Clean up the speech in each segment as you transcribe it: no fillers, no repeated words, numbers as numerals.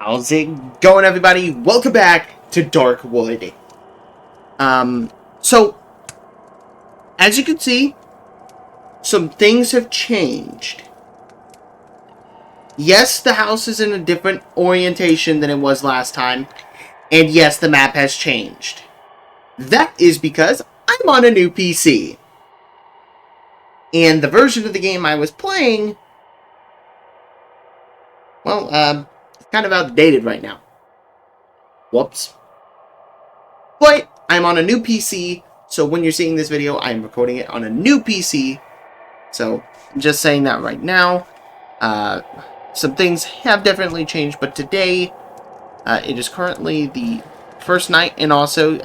How's it going, everybody? Welcome back to Darkwood. So, as you can see, some things have changed. Yes, the house is in a different orientation than it was last time, and yes, the map has changed. That is because I'm on a new PC. And the version of the game I was playing, well, it's kind of outdated right now. Whoops. But I'm on a new PC, so when you're seeing this video, I'm recording it on a new PC. So, I'm just saying that right now. Some things have definitely changed, but today, it is currently the first night, and also,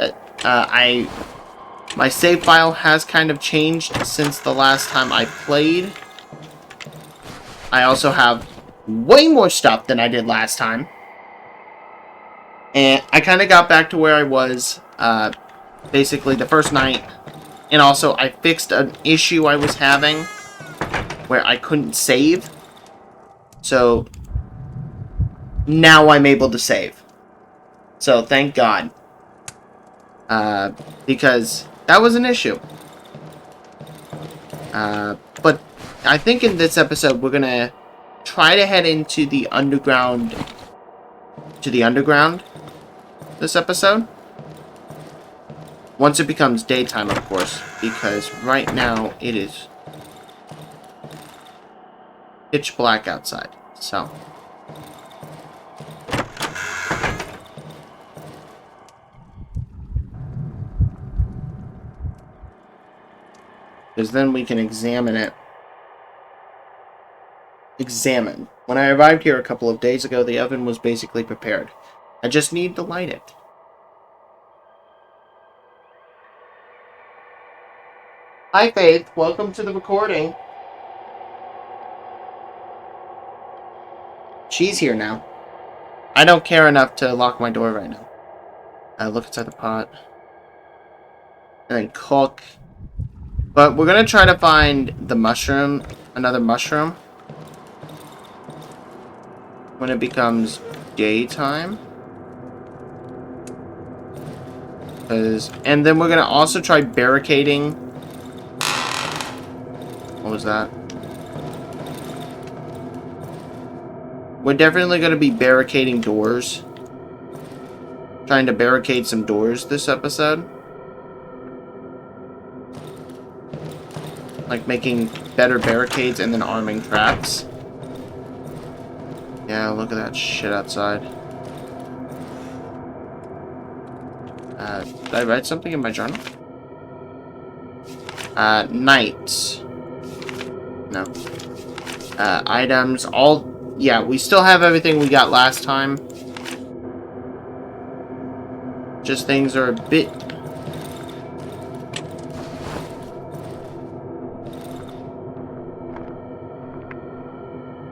my save file has kind of changed since the last time I played. I also have way more stuff than I did last time. And I kind of got back to where I was, basically the first night. And also, I fixed an issue I was having where I couldn't save. So, now I'm able to save. So, thank God. Because that was an issue. But I think in this episode, we're gonna try to head into the underground. This episode. Once it becomes daytime, of course. Because right now, it is pitch black outside. So. Because then we can examine it. Examine. When I arrived here a couple of days ago, the oven was basically prepared. I just need to light it. Hi, Faith. Welcome to the recording. She's here now. I don't care enough to lock my door right now. Look inside the pot. And then cook. But we're going to try to find the mushroom. Another mushroom. When it becomes daytime. And then we're going to also try barricading. What was that? We're definitely going to be barricading doors. Trying to barricade some doors this episode. Like making better barricades and then arming traps. Yeah, look at that shit outside. Did I write something in my journal? Night. No. Items. All. Yeah, we still have everything we got last time. Just things are a bit.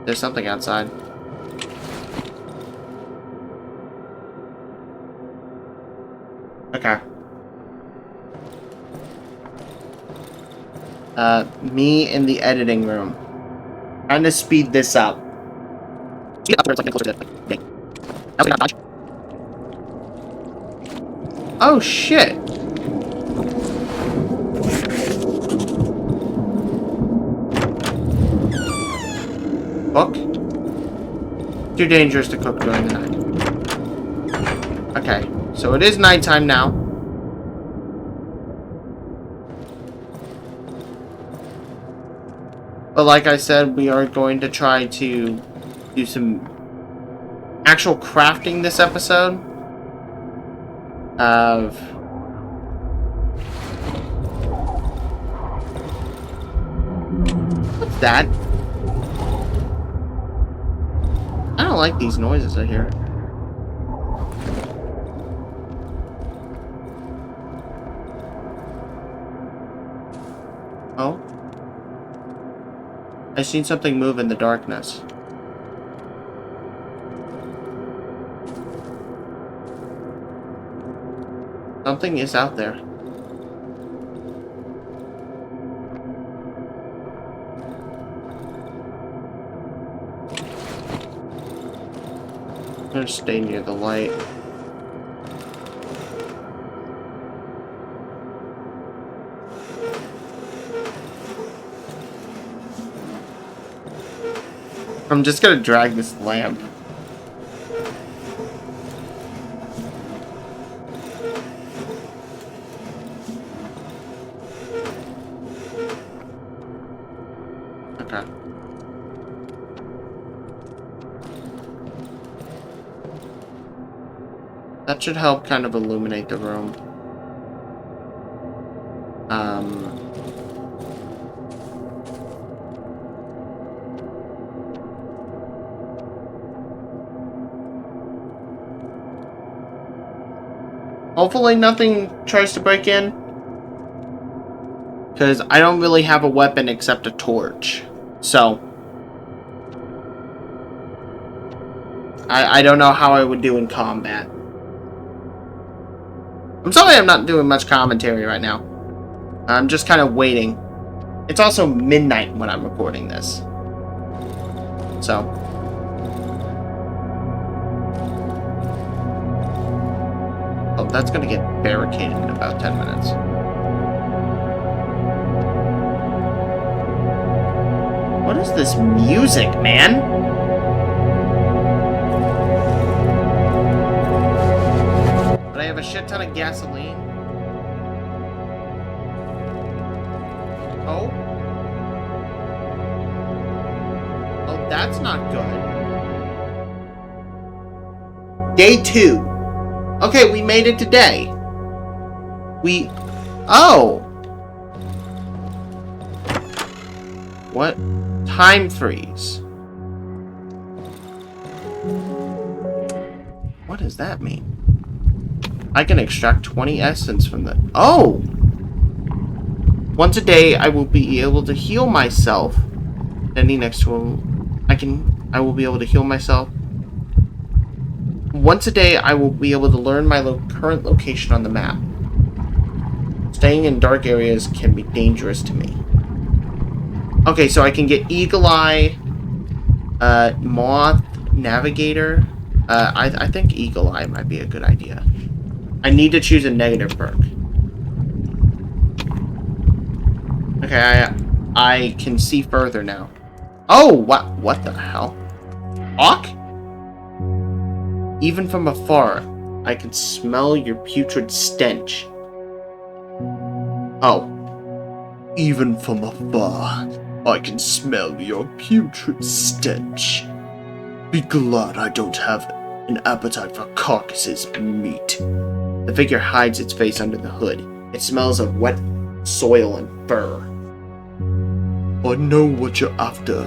There's something outside. Okay. Me in the editing room. Trying to speed this up. Oh shit! Cook? Too dangerous to cook during the night. Okay, so it is nighttime now. But like I said, we are going to try to do some actual crafting this episode. Of... What's that? I don't like these noises I hear. Oh? I seen something move in the darkness. Something is out there. gonna stay near the light. I'm just gonna drag this lamp. Okay. That should help kind of illuminate the room. Hopefully nothing tries to break in. Because I don't really have a weapon except a torch. So I don't know how I would do in combat. I'm sorry I'm not doing much commentary right now. I'm just kind of waiting. It's also midnight when I'm recording this. So. Oh, that's gonna get barricaded in about 10 minutes. What is this music, man? But I have a shit ton of gasoline. Oh. Oh, that's not good. Day 2. Okay, we made it today. Oh! What? Time freeze. What does that mean? I can extract 20 essence from the... Oh! Once a day, I will be able to heal myself. Standing next to him, I will be able to heal myself. Once a day, I will be able to learn my current location on the map. Staying in dark areas can be dangerous to me. Okay, so I can get Eagle Eye, Moth, Navigator. I think Eagle Eye might be a good idea. I need to choose a negative perk. Okay, I can see further now. Oh, what the hell? Hawk? Even from afar, I can smell your putrid stench. Oh. Even from afar, I can smell your putrid stench. Be glad I don't have an appetite for carcasses and meat. The figure hides its face under the hood. It smells of wet soil and fur. I know what you're after.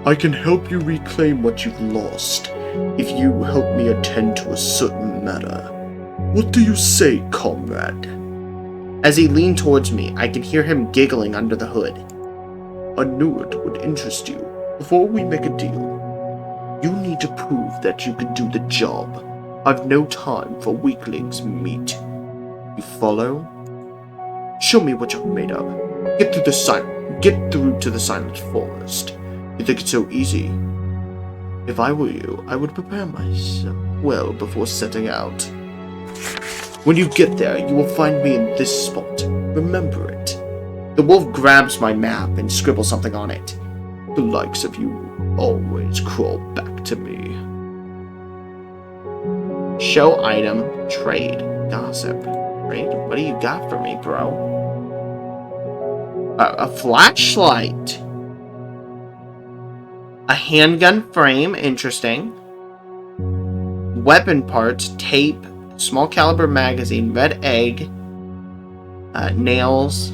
I can help you reclaim what you've lost, if you help me attend to a certain matter. What do you say, comrade? As he leaned towards me, I could hear him giggling under the hood. I knew it would interest you. Before we make a deal, you need to prove that you can do the job. I've no time for weaklings' meat. You follow? Show me what you're made of. Get through to the silent forest. You think it's so easy? If I were you, I would prepare myself well before setting out. When you get there, you will find me in this spot. Remember it. The wolf grabs my map and scribbles something on it. The likes of you always crawl back to me. Show item, trade, gossip. Trade? What do you got for me, bro? A flashlight. A handgun frame, interesting. Weapon parts, tape, small caliber magazine, red egg, nails.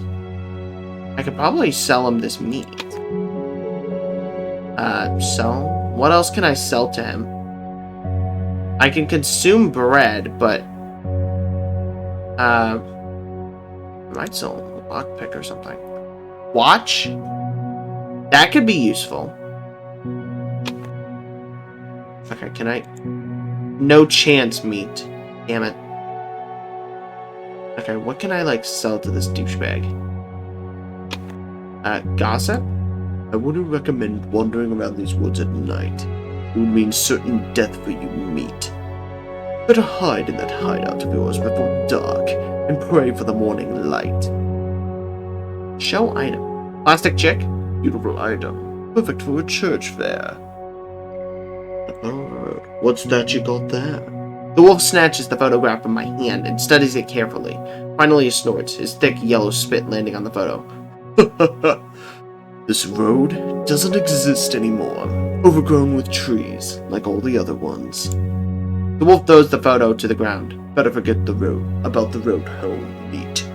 I could probably sell him this meat. So, what else can I sell to him? I can consume bread, but I might sell a lockpick or something. Watch? That could be useful. Okay, can I? No chance meat. Damn it. Okay, what can I, like, sell to this douchebag? Gossip? I wouldn't recommend wandering around these woods at night. It would mean certain death for you, meat. Better hide in that hideout of yours before dark and pray for the morning light. Show item. Plastic chick? Beautiful item. Perfect for a church fair. What's that you got there? The wolf snatches the photograph from my hand and studies it carefully. Finally he snorts, his thick yellow spit landing on the photo. This road doesn't exist anymore. Overgrown with trees, like all the other ones. The wolf throws the photo to the ground. Better forget about the road home, meat.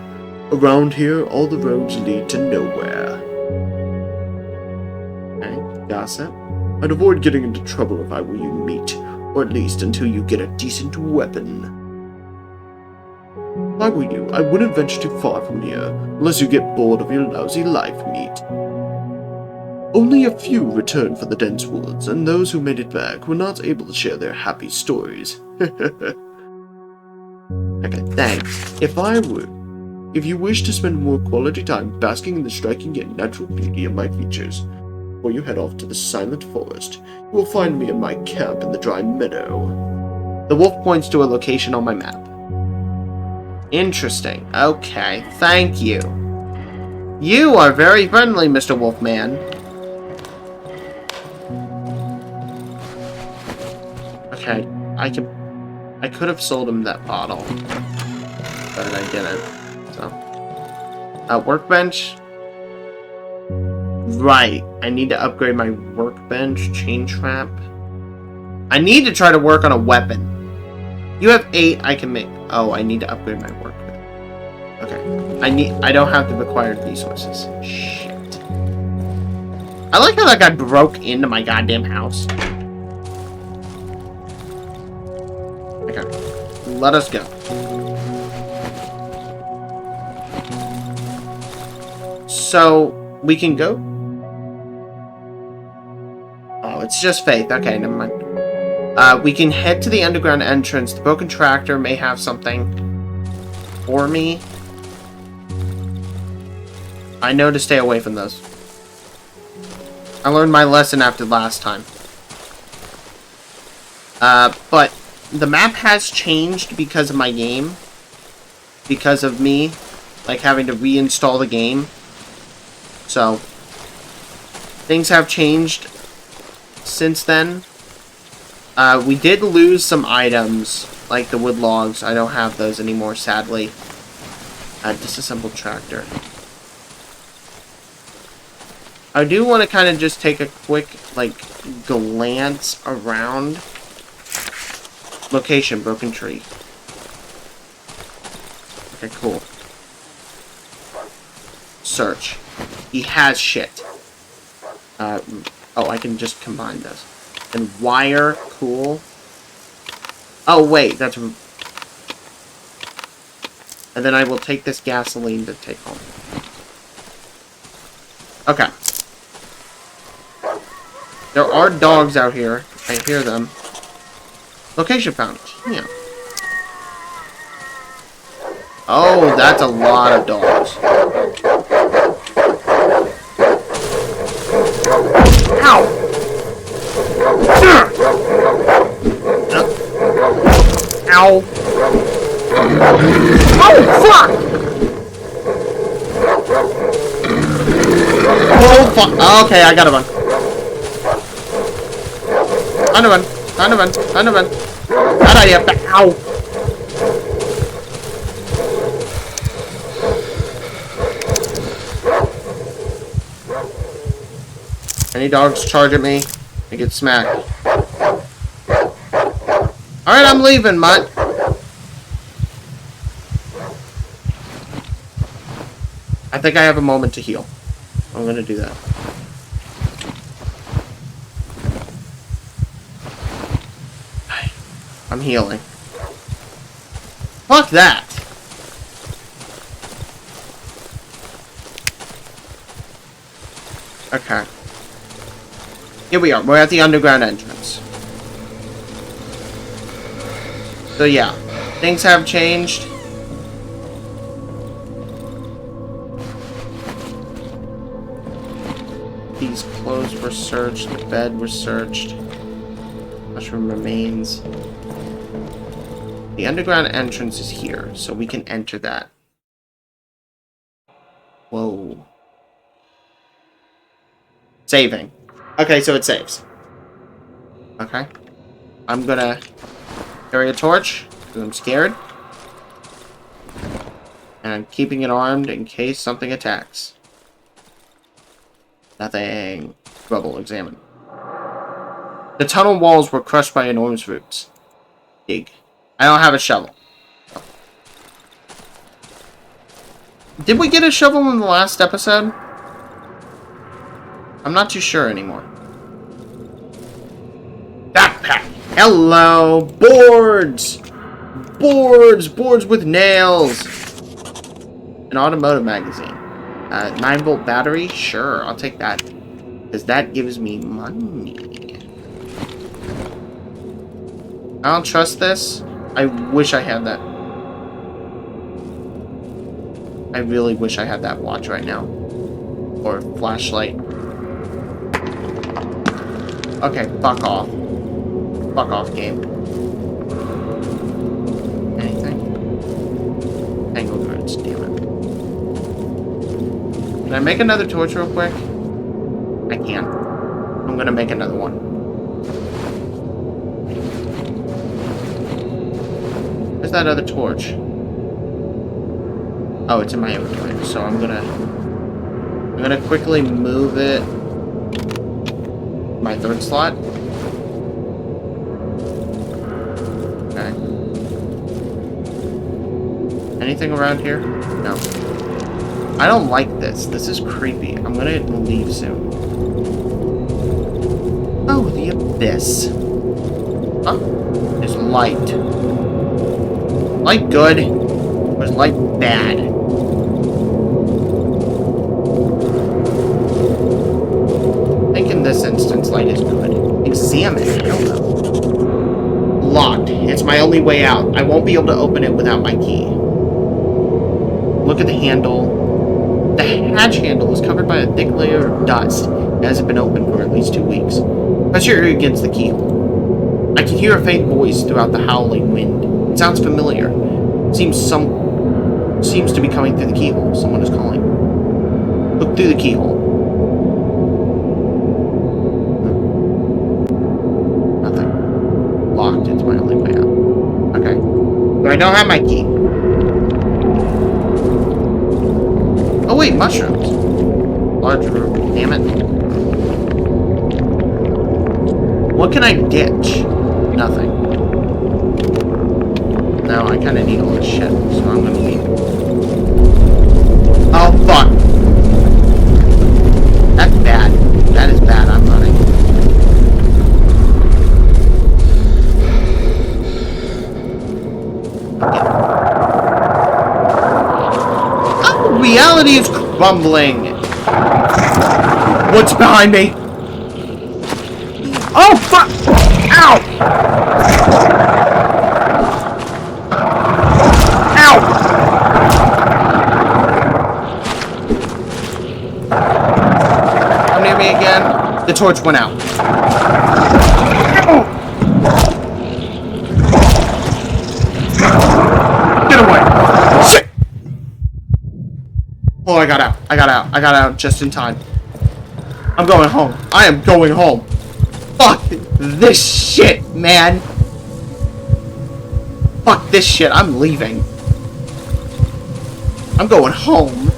Around here, all the roads lead to nowhere. Okay, gossip. I'd avoid getting into trouble if I were you, meat. Or at least until you get a decent weapon. If I were you, I wouldn't venture too far from here, unless you get bored of your lousy life, meat. Only a few returned for the dense woods, and those who made it back were not able to share their happy stories. Okay, thanks. If you wish to spend more quality time basking in the striking yet natural beauty of my features, before you head off to the silent forest, you will find me in my camp in the dry meadow. The wolf points to a location on my map. Interesting. Okay, thank you. You are very friendly, Mr. Wolfman. Okay, I could have sold him that bottle, but I didn't. So, workbench. Right, I need to upgrade my workbench, chain trap. I need to try to work on a weapon. You have 8, I can make. Oh, I need to upgrade my workbench. Okay, I don't have the required resources. Shit. I like how that guy broke into my goddamn house. Okay, let us go. So, we can go? Oh, it's just faith. Okay, never mind. We can head to the underground entrance. The broken tractor may have something for me. I know to stay away from those. I learned my lesson after last time. But the map has changed because of my game. Because of me, like, having to reinstall the game. So, things have changed since then. We did lose some items, like the wood logs. I don't have those anymore, sadly. Disassembled tractor. I do want to kind of just take a quick, like, glance around. Location, broken tree. Okay, cool. Search. He has shit. Oh, I can just combine this. And wire, cool. Oh, wait, that's... And then I will take this gasoline to take home. Okay. There are dogs out here. I hear them. Location found. Yeah. Oh, that's a lot of dogs. Ow! Ow! Oh, fuck! Oh, fuck! Okay, I gotta run. Time to run. Time to run. Time to run. Bad idea. Ow! Any dogs charge at me, I get smacked. Alright, I'm leaving, mutt. I think I have a moment to heal. I'm gonna do that. I'm healing. Fuck that! Okay. Here we are. We're at the underground entrance. So yeah, things have changed. These clothes were searched. The bed was searched. Mushroom remains. The underground entrance is here, so we can enter that. Whoa. Saving. Okay, so it saves. Okay. I'm gonna carry a torch, because I'm scared. And I'm keeping it armed in case something attacks. Nothing. Rubble, examine. The tunnel walls were crushed by enormous roots. Dig. I don't have a shovel. Did we get a shovel in the last episode? I'm not too sure anymore. Backpack! Hello! Boards! Boards! Boards with nails! An automotive magazine. 9-volt battery? Sure, I'll take that. Because that gives me money. I don't trust this. I wish I had that. I really wish I had that watch right now. Or flashlight. Okay, fuck off. Fuck off, game. Anything? Tangled roots, damn it. Can I make another torch real quick? I can. I'm gonna make another one. Where's that other torch? Oh, it's in my inventory, so I'm gonna quickly move it. My third slot. Okay. Anything around here? No. I don't like this. This is creepy. I'm gonna leave soon. Oh, the abyss. Huh? There's light. Light good? Or is light bad? I think in this instance, light is good. Examine. I don't know. Locked. It's my only way out. I won't be able to open it without my key. Look at the handle. The hatch handle is covered by a thick layer of dust. It hasn't been opened for at least 2 weeks. Press your ear against the keyhole. I can hear a faint voice throughout the howling wind. It sounds familiar. Seems to be coming through the keyhole. Someone is calling. Look through the keyhole. Nothing. Locked. It's my only way out. Okay. But I don't have my key. Oh wait, mushrooms. Large room. Damn it. What can I ditch? Nothing. No, I kind of need all this shit, so I'm gonna leave. Oh, fuck. That's bad. That is bad. I'm running. Oh, reality is crumbling. What's behind me? Oh, fuck! Ow! Ow! Come near me again. The torch went out. Get away! Shit! Oh, I got out. I got out. I got out just in time. I'm going home. I am going home. Fuck this shit, man. Fuck this shit. I'm leaving. I'm going home.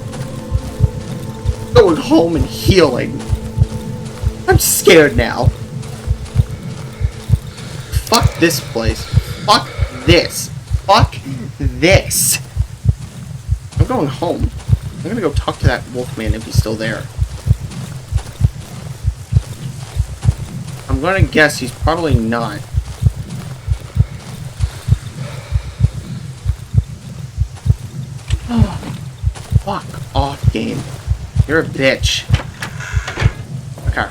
Going home and healing. I'm scared now. Fuck this place. Fuck this. Fuck this. I'm going home. I'm gonna go talk to that wolfman if he's still there. I'm gonna guess he's probably not. Oh, fuck off, game. You're a bitch. Okay.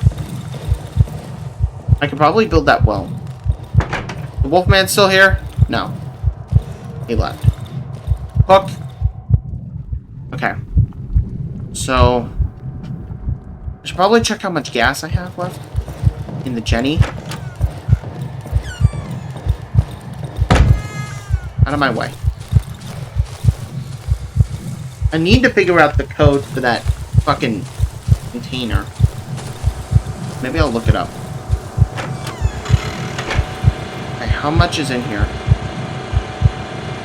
I could probably build that well. The wolfman's still here? No. He left. Hook. Okay. So, I should probably check how much gas I have left in the Jenny. Out of my way. I need to figure out the code for that fucking container. Maybe I'll look it up. Okay, how much is in here?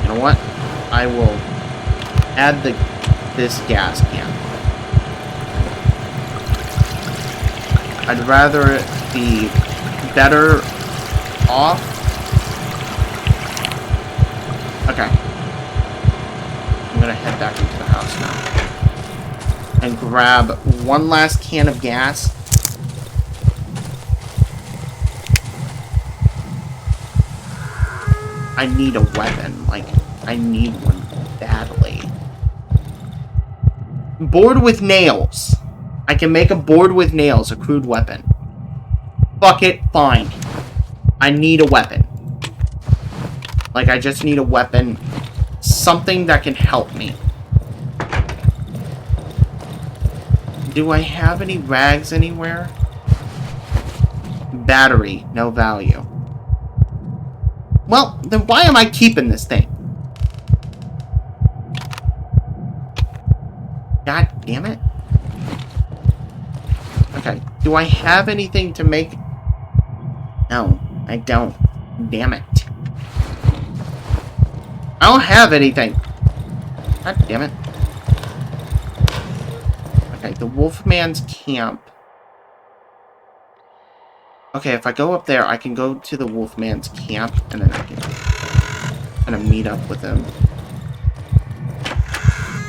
You know what? I will add this gas can. I'd rather it be better off. Okay. I'm gonna head back into the house now. And grab one last can of gas. I need a weapon. Like, I need one badly. Board with nails. I can make a board with nails, a crude weapon. Fuck it, fine. I need a weapon. Like, I just need a weapon. Something that can help me. Do I have any rags anywhere? Battery, no value. Well, then why am I keeping this thing? God damn it. Okay, do I have anything to make... No, I don't. Damn it. I don't have anything. God damn it. Okay, the Wolfman's camp. Okay, if I go up there, I can go to the Wolfman's camp, and then I can kind of meet up with him.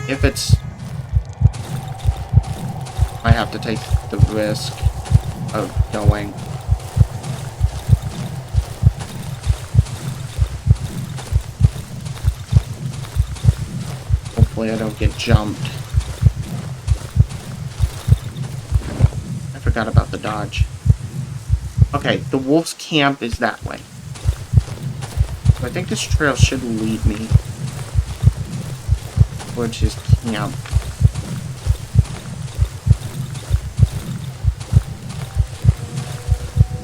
If it's... I have to take the risk of going. Hopefully I don't get jumped. I forgot about the dodge. Okay, the wolf's camp is that way. So I think this trail should lead me towards his camp.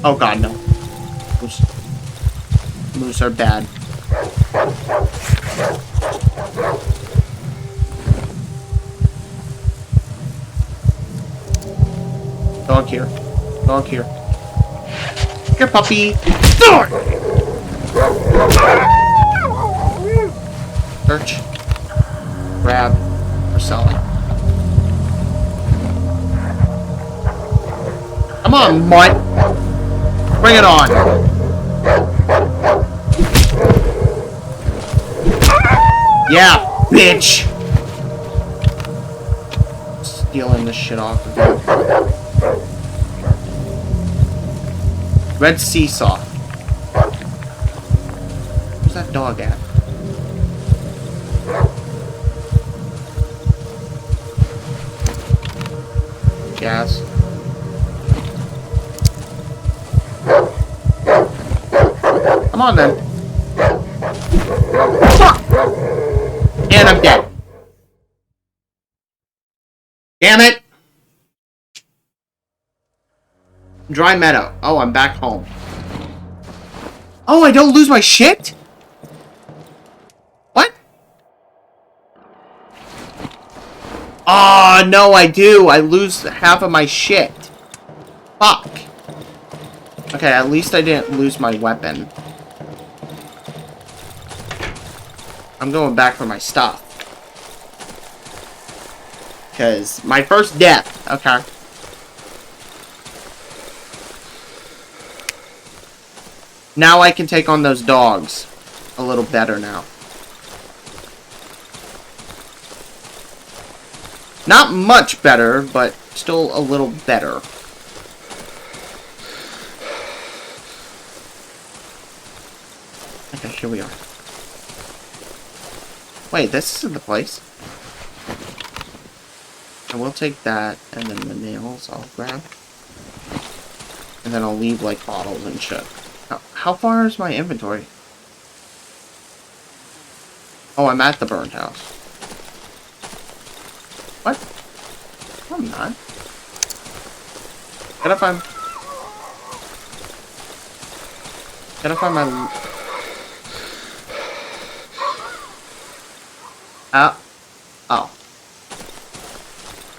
Oh god, no. Moose are bad. Dog here. Dog here. Here, puppy. Search. Grab. Or selling. Come on, mutt. Bring it on. Yeah, bitch. Stealing this shit off of you. Red seesaw. Where's that dog at? Gas. Come on then. Fuck! And I'm dead. Damn it! Dry meadow. Oh, I'm back home. Oh, I don't lose my shit? What? Oh, no, I do. I lose half of my shit. Fuck. Okay, at least I didn't lose my weapon. I'm going back for my stuff. Because my first death. Okay. Now I can take on those dogs a little better now. Not much better, but still a little better. Okay, here we are. Wait, this isn't the place. I will take that, and then the nails I'll grab. And then I'll leave, like, bottles and shit. How far is my inventory? Oh, I'm at the burned house. What? No, I'm not. Gotta find my... Oh.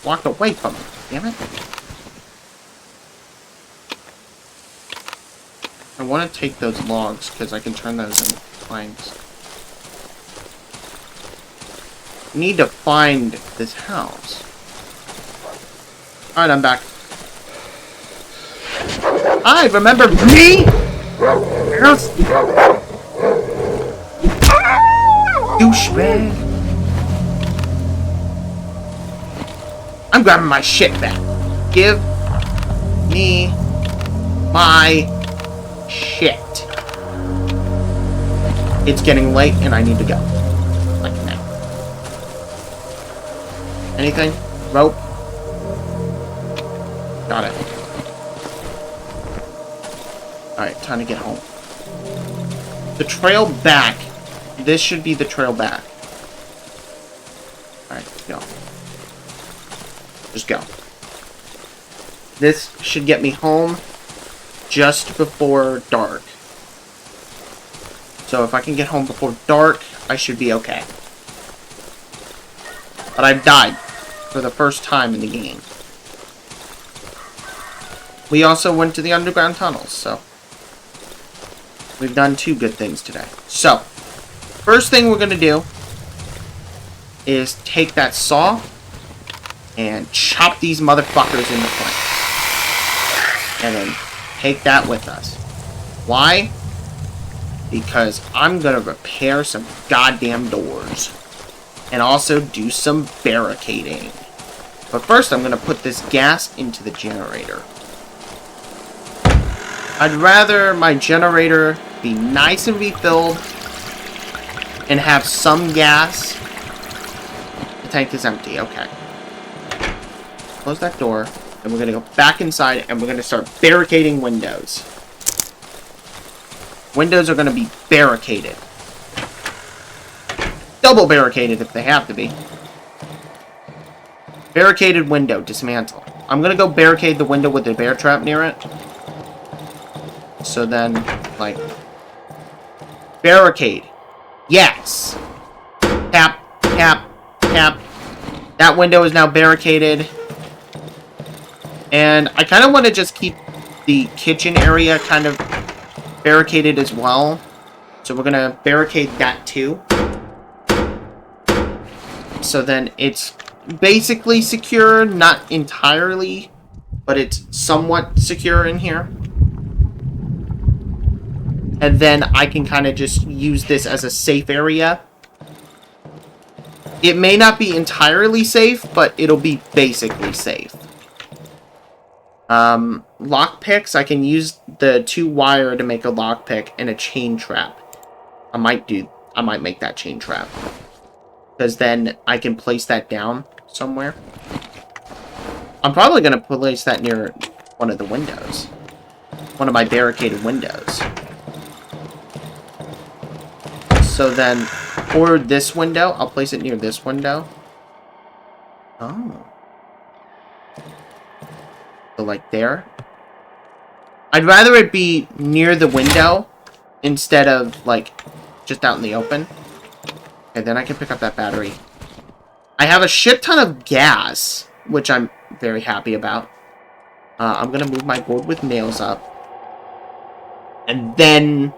Walked away from it. Damn it. I want to take those logs, because I can turn those into planks. Need to find this house. Alright, I'm back. Hi, remember me? Yes. Douchebag. I'm grabbing my shit back. Give me my shit. It's getting late and I need to go. Like now. Anything? Rope? Got it. Alright, time to get home. The trail back. This should be the trail back. Alright, go. Just go. This should get me home just before dark. So if I can get home before dark, I should be okay. But I've died for the first time in the game. We also went to the underground tunnels, so we've done 2 good things today. So, first thing we're going to do is take that saw and chop these motherfuckers into planks. And then take that with us. Why? Because I'm going to repair some goddamn doors. And also do some barricading. But first I'm going to put this gas into the generator. I'd rather my generator be nice and refilled and have some gas. The tank is empty, okay. Close that door, and we're going to go back inside and we're going to start barricading windows. Windows are going to be barricaded. Double barricaded if they have to be. Barricaded window, dismantle. I'm going to go barricade the window with the bear trap near it. So then, like, barricade. Yes. Tap, tap, tap. That window is now barricaded. And I kind of want to just keep the kitchen area kind of barricaded as well. So we're going to barricade that too. So then it's basically secure, not entirely, but it's somewhat secure in here. And then I can kind of just use this as a safe area. It may not be entirely safe, but it'll be basically safe. Lockpicks, I can use the 2 wire to make a lockpick and a chain trap. I might make that chain trap. Because then I can place that down somewhere. I'm probably going to place that near one of the windows. One of my barricaded windows. So then, or this window, I'll place it near this window. Oh. So like there. I'd rather it be near the window instead of like just out in the open. And then I can pick up that battery. I have a shit ton of gas, which I'm very happy about. I'm going to move my board with nails up. And then...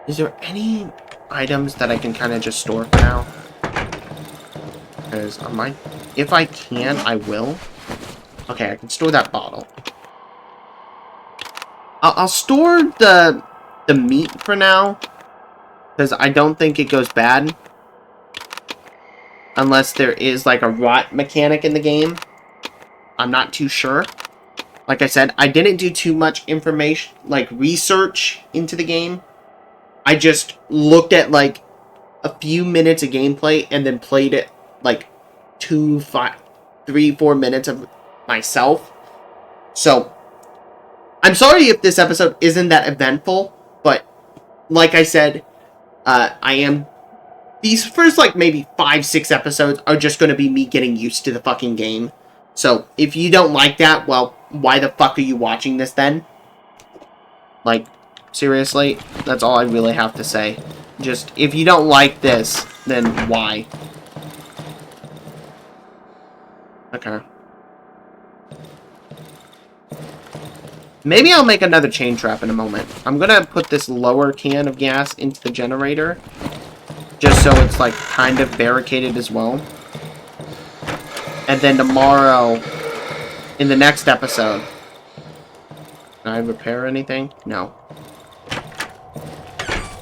Is there any items that I can kind of just store for now? Because I might... If I can, I will. Okay, I can store that bottle. I'll store the meat for now. Because I don't think it goes bad. Unless there is like a rot mechanic in the game. I'm not too sure. Like I said, I didn't do too much information, like research into the game. I just looked at like a few minutes of gameplay and then played it like 3, 4 minutes of myself. So, I'm sorry if this episode isn't that eventful, but like I said, these first, like, maybe 5, 6 episodes are just going to be me getting used to the fucking game. So, if you don't like that, well, why the fuck are you watching this then? Like, seriously? That's all I really have to say. Just, if you don't like this, then why? Okay. Maybe I'll make another chain trap in a moment. I'm gonna put this lower can of gas into the generator. Just so it's, like, kind of barricaded as well. And then tomorrow, in the next episode... Can I repair anything? No.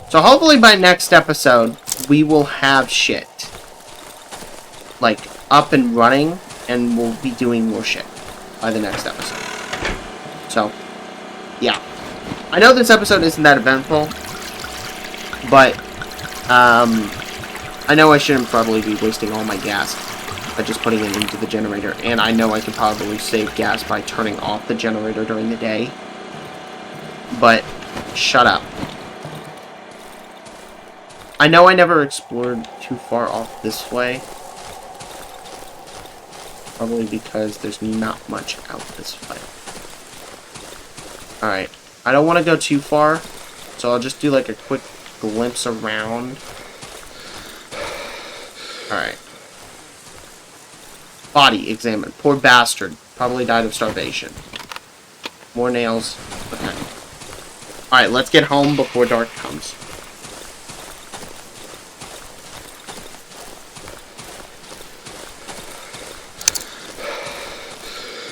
So hopefully by next episode, we will have shit. Like, up and running, and we'll be doing more shit by the next episode. So, yeah. I know this episode isn't that eventful, but, I know I shouldn't probably be wasting all my gas by just putting it into the generator, and I know I could probably save gas by turning off the generator during the day. But, shut up. I know I never explored too far off this way. Probably because there's not much out this way. Alright. I don't want to go too far, so I'll just do like a quick glimpse around. Alright. Body examined. Poor bastard. Probably died of starvation. More nails. Okay. Alright, let's get home before dark comes.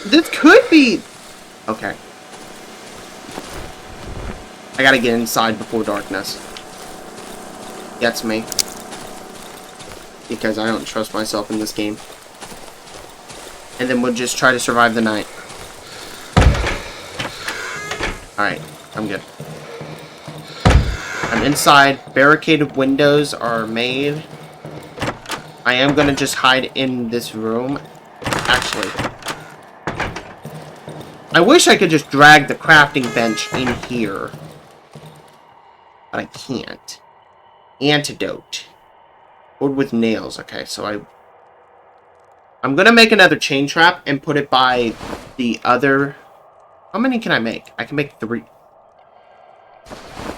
This could be... Okay. I gotta get inside before darkness gets me. Because I don't trust myself in this game. And then we'll just try to survive the night. Alright, I'm good. I'm inside. Barricaded windows are made. I am gonna just hide in this room. Actually, I wish I could just drag the crafting bench in here. But I can't. Antidote. Wood with nails. Okay, so I'm gonna make another chain trap and put it by the other... How many can I make? I can make 3.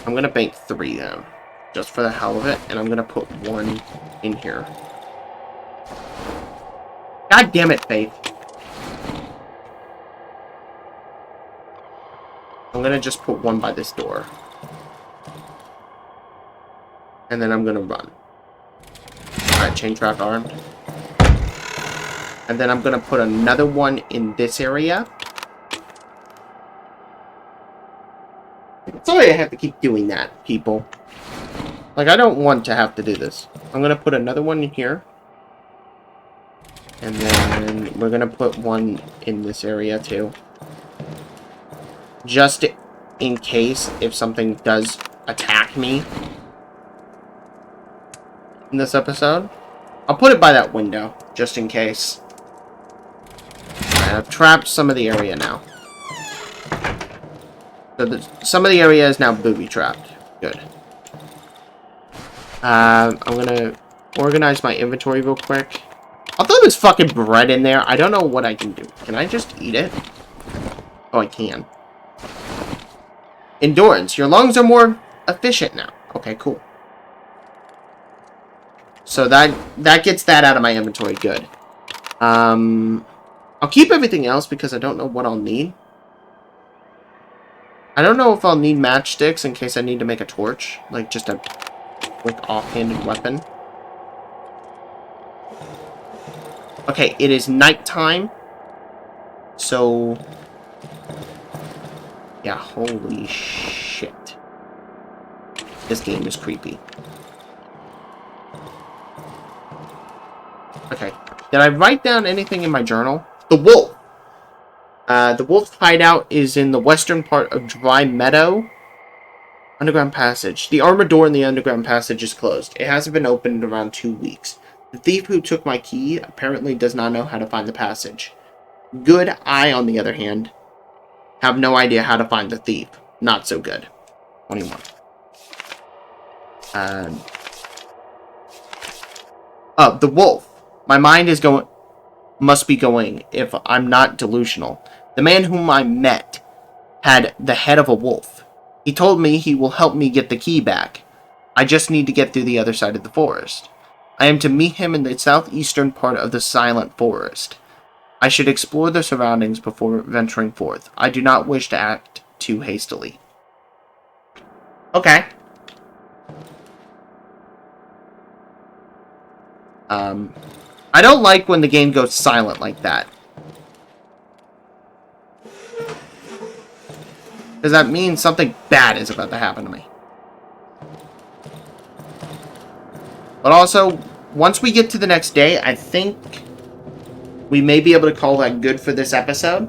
I'm gonna make 3 then. Just for the hell of it. And I'm gonna put 1 in here. God damn it, Faith. I'm gonna just put 1 by this door. And then I'm gonna run. Alright, chain trap armed. And then I'm gonna put another one in this area. Sorry I have to keep doing that, people. Like, I don't want to have to do this. I'm gonna put another one in here. And then we're gonna put 1 in this area, too. Just in case if something does attack me in this episode. I'll put it by that window, just in case. I've trapped some of the area now. So some of the area is now booby-trapped. Good. I'm gonna organize my inventory real quick. I'll throw this fucking bread in there. I don't know what I can do. Can I just eat it? Oh, I can. Endurance. Your lungs are more efficient now. Okay, cool. So that gets that out of my inventory. Good. I'll keep everything else because I don't know what I'll need. I don't know if I'll need matchsticks in case I need to make a torch. Like, just a quick offhanded weapon. Okay, it is nighttime. So... yeah, holy shit. This game is creepy. Okay. Did I write down anything in my journal? The wolf! The wolf's hideout is in the western part of Dry Meadow. Underground passage. The armored door in the underground passage is closed. It hasn't been opened in around 2 weeks. The thief who took my key apparently does not know how to find the passage. Good. I, on the other hand, have no idea how to find the thief. Not so good. 21. Oh, the wolf. My mind is going... must be going if I'm not delusional. The man whom I met had the head of a wolf. He told me he will help me get the key back. I just need to get through the other side of the forest. I am to meet him in the southeastern part of the Silent Forest. I should explore the surroundings before venturing forth. I do not wish to act too hastily. Okay. I don't like when the game goes silent like that. Because that means something bad is about to happen to me. But also, once we get to the next day, I think we may be able to call that good for this episode.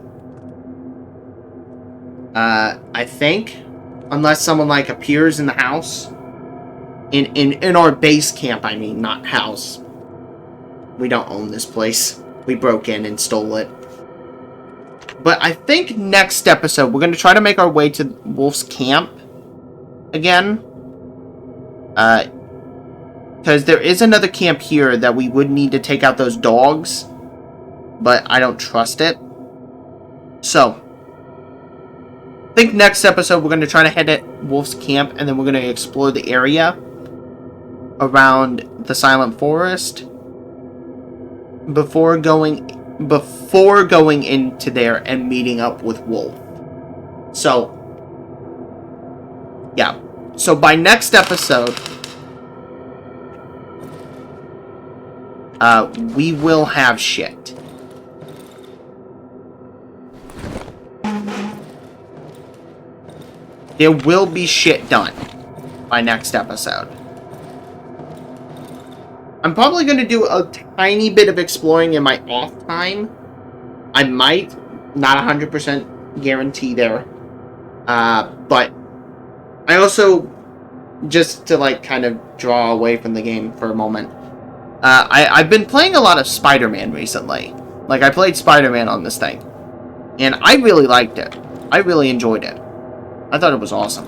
I think. Unless someone, like, appears in the house. In our base camp, I mean, not house. We don't own this place. We broke in and stole it. But I think next episode, we're going to try to make our way to Wolf's camp again. Because there is another camp here that we would need to take out those dogs. But I don't trust it. So, I think next episode, we're going to try to head at Wolf's camp. And then we're going to explore the area around the Silent Forest before going into there and meeting up with Wolf. So, yeah. So by next episode, we will have shit. There will be shit done by next episode. I'm probably going to do a tiny bit of exploring in my off time. I might. Not 100% guarantee there. But I also, just to like kind of draw away from the game for a moment, I've been playing a lot of Spider-Man recently. Like, I played Spider-Man on this thing. And I really liked it. I really enjoyed it. I thought it was awesome.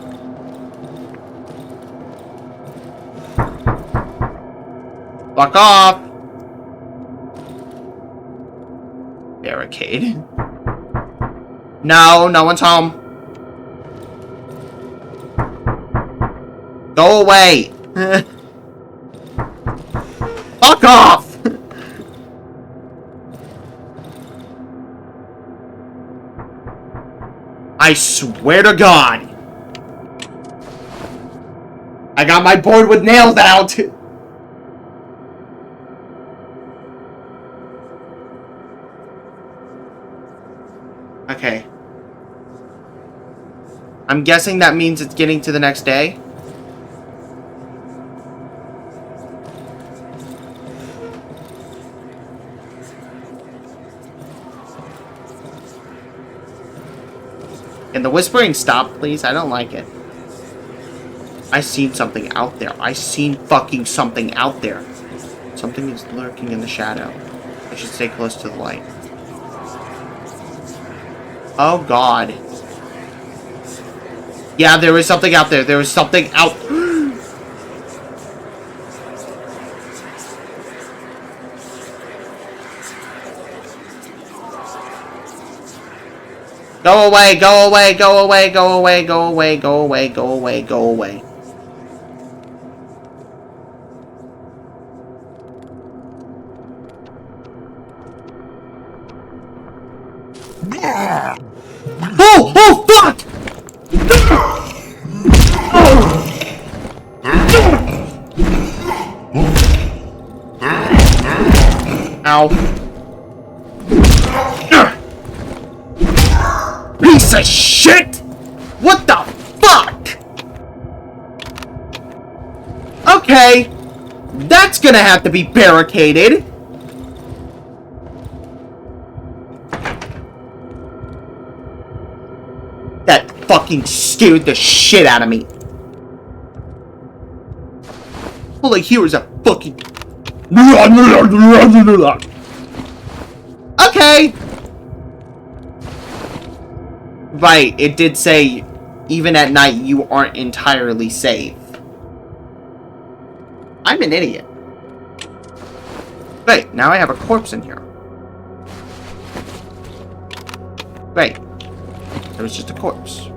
Fuck off! Barricade. No, no one's home. Go away! Fuck off! I swear to God! I got my board with nails out! Okay. I'm guessing that means it's getting to the next day. Can the whispering stop, please? I don't like it. I seen something out there. I seen fucking something out there. Something is lurking in the shadow. I should stay close to the light. Oh, God. Yeah, there was something out there. There was something out... Go away, go away, go away, go away, go away, go away, go away, go away. Oh! Oh, fuck! Ow. Piece of shit! What the fuck? Okay. That's gonna have to be barricaded. That fucking scared the shit out of me. All I hear is a fucking... Okay. Right, it did say, even at night, you aren't entirely safe. I'm an idiot. Great, now I have a corpse in here. Great. It was just a corpse.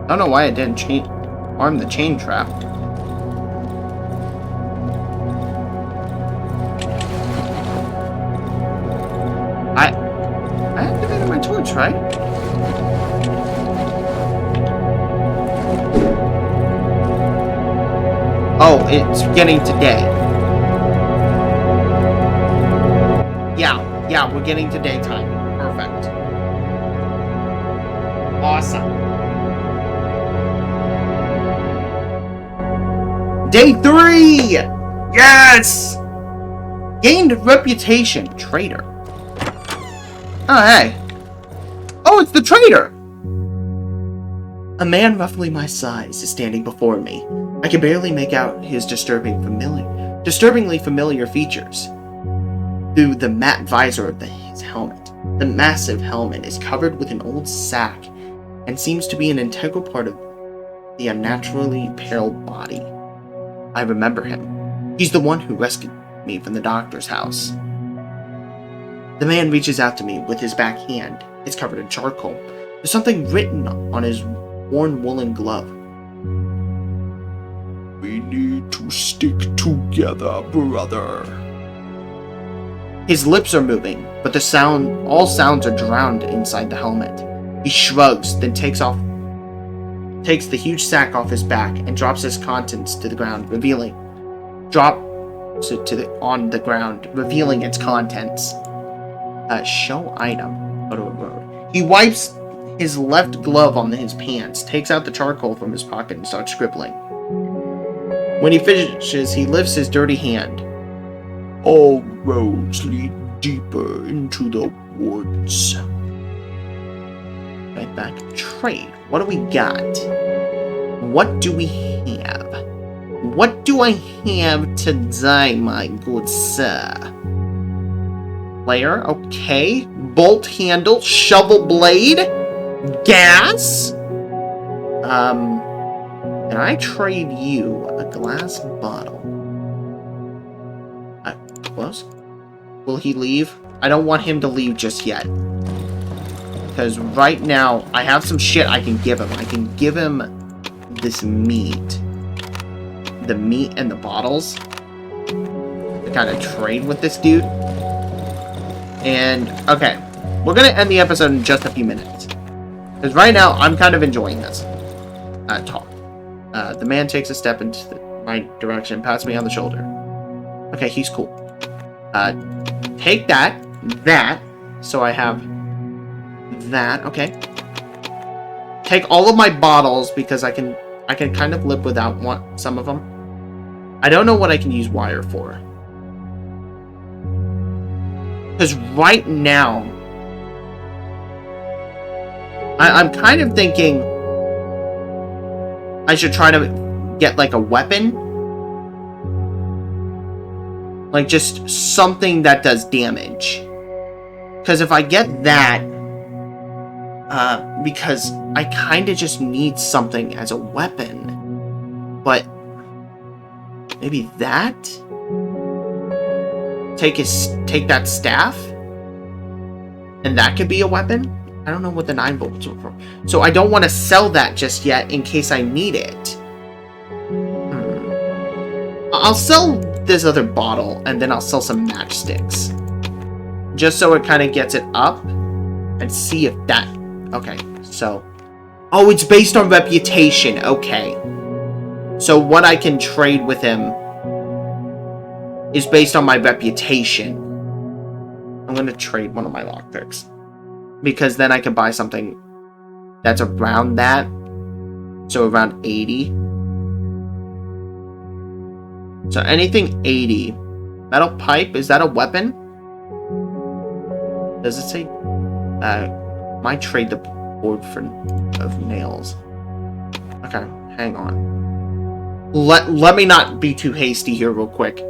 I don't know why I didn't arm the chain trap. I activated my torch, right? Oh, it's getting to day. Yeah, we're getting to daytime. Perfect. Awesome. Day 3! Yes! Gained reputation. Traitor. Oh, hey. Oh, it's the traitor! A man roughly my size is standing before me. I can barely make out his disturbingly familiar features through the matte visor of his helmet. The massive helmet is covered with an old sack and seems to be an integral part of the unnaturally pale body. I remember him. He's the one who rescued me from the doctor's house. The man reaches out to me with his back hand. It's covered in charcoal. There's something written on his worn woolen glove. We need to stick together, brother. His lips are moving, but all sounds are drowned inside the helmet. He shrugs, then takes the huge sack off his back and drops its contents to the ground, on the ground, revealing its contents. Show item. Go to a road. He wipes his left glove on his pants, takes out the charcoal from his pocket and starts scribbling. When he finishes, he lifts his dirty hand. All roads lead deeper into the woods. Right back. Trade. What do we got? What do we have? What do I have today, my good sir? Layer. Okay. Bolt handle. Shovel blade. Gas. Can I trade you a glass bottle? Close? Will he leave? I don't want him to leave just yet. Because right now, I have some shit I can give him. I can give him this meat. The meat and the bottles. To kind of trade with this dude. And, okay. We're going to end the episode in just a few minutes. Because right now, I'm kind of enjoying this. Talk. The man takes a step into my direction and pats me on the shoulder. Okay, he's cool. Take that. So I have that. Okay. Take all of my bottles because I can kind of live without some of them. I don't know what I can use wire for. Because right now, I'm kind of thinking I should try to get like a weapon. Like just something that does damage. Because if I get that, because I kind of just need something as a weapon. But maybe that? Take that staff? And that could be a weapon? I don't know what the 9 bolts are for. So I don't want to sell that just yet in case I need it. I'll sell this other bottle and then I'll sell some matchsticks. Just so it kind of gets it up and see if that... Okay, so... Oh, it's based on reputation. Okay. So what I can trade with him is based on my reputation. I'm going to trade one of my lockpicks. Because then I can buy something that's around that. So around 80. So anything 80. Metal pipe, is that a weapon? Does it say? Might trade the board of nails. Okay, hang on. Let me not be too hasty here real quick.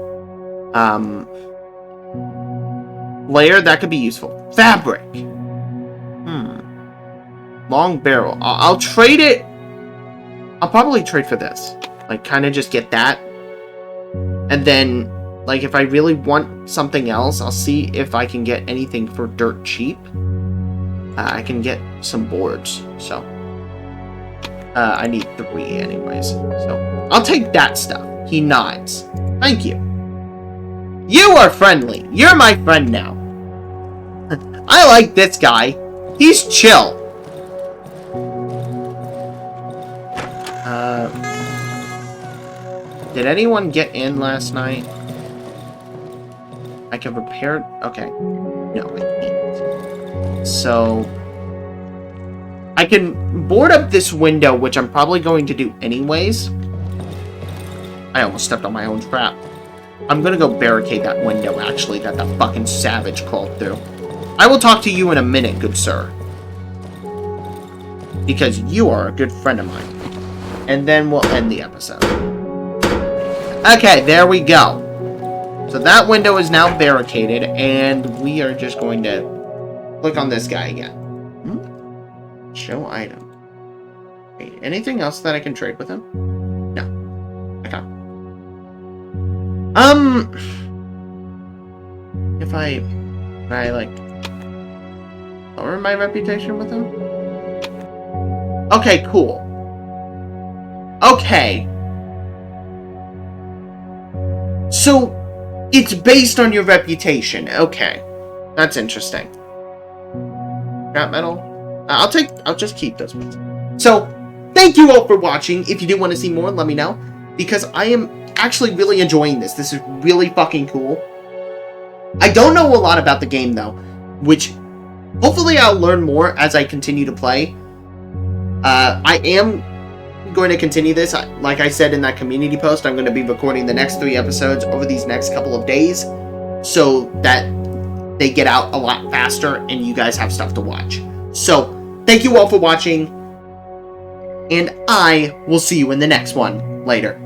Layer, that could be useful. Fabric. Long barrel. I'll trade it. I'll probably trade for this. Like, kind of just get that. And then, like, if I really want something else, I'll see if I can get anything for dirt cheap. I can get some boards. So, I need 3 anyways. So, I'll take that stuff. He nods. Thank you. You are friendly. You're my friend now. I like this guy. He's chill. Did anyone get in last night? I can repair... Okay. No, I can't. So... I can board up this window, which I'm probably going to do anyways. I almost stepped on my own trap. I'm gonna go barricade that window, actually, that the fucking savage crawled through. I will talk to you in a minute, good sir. Because you are a good friend of mine. And then we'll end the episode. Okay, there we go. So that window is now barricaded, and we are just going to click on this guy again. Show item. Wait, anything else that I can trade with him? No. Okay. If I... Can I, like... lower my reputation with him? Okay, cool. Okay. So, it's based on your reputation. Okay. That's interesting. Scrap metal? I'll just keep those ones. So, thank you all for watching. If you do want to see more, let me know. Because I am actually really enjoying this. This is really fucking cool. I don't know a lot about the game, though. Which, hopefully I'll learn more as I continue to play. I am going to continue this. Like I said in that community post, I'm going to be recording the next 3 episodes over these next couple of days. So that they get out a lot faster and you guys have stuff to watch. So, thank you all for watching, and I will see you in the next one later.